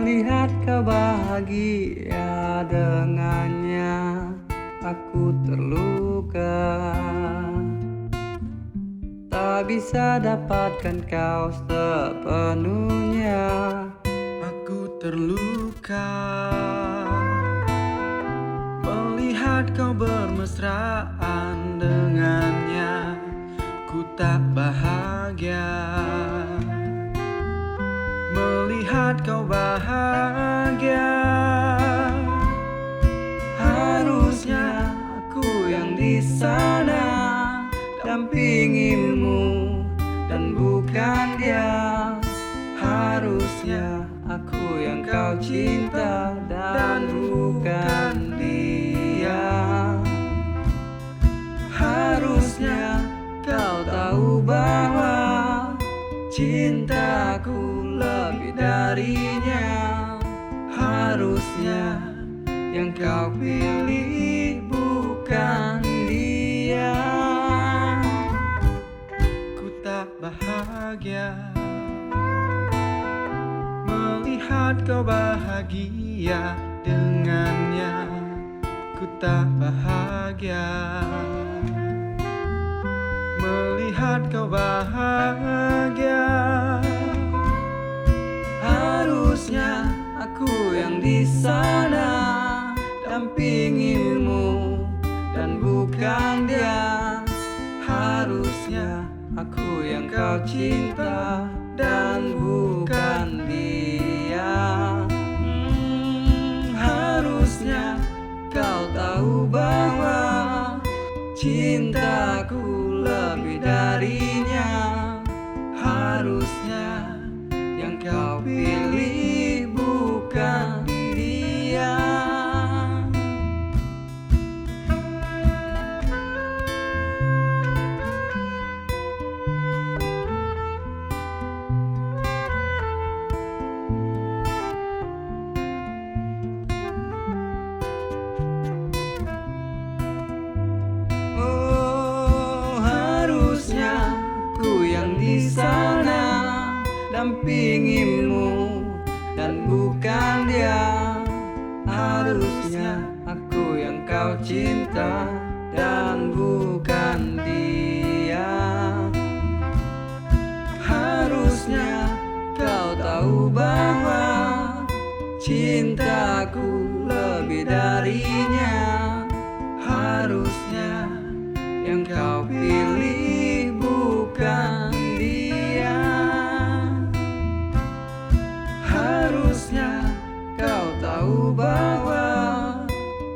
Melihat kau bahagia dengannya, aku terluka. Tak bisa dapatkan kau sepenuhnya, aku terluka. Melihat kau bermesraan dengannya, ku tak bahagia. Melihat kau bahagia, harusnya aku yang di sana dampingimu dan bukan dia. Harusnya aku yang kau cinta dan bukan dia. Harusnya kau tahu bahwa cintaku lebih darinya. Harusnya yang kau pilih bukan dia. ku tak bahagia. Melihat kau bahagia dengannya, ku tak bahagia. Melihat kau bahagia, harusnya aku yang di sana dampingimu dan bukan dia. Harusnya aku yang kau cinta dan bukan dia. Harusnya kau tahu bahwa cintaku lebih darinya. Harusnya yang kau pilih bukan dia. Oh, harusnya ku yang di sana dampingimu dan bukan dia. Harusnya aku yang kau cinta dan bukan dia. Harusnya kau tahu bahwa cintaku lebih darinya. Harusnya yang kau pilih bukan dia. Harusnya kau tahu bahwa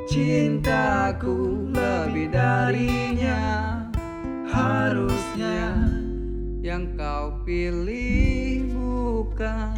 cintaku lebih darinya. Harusnya yang kau pilih bukan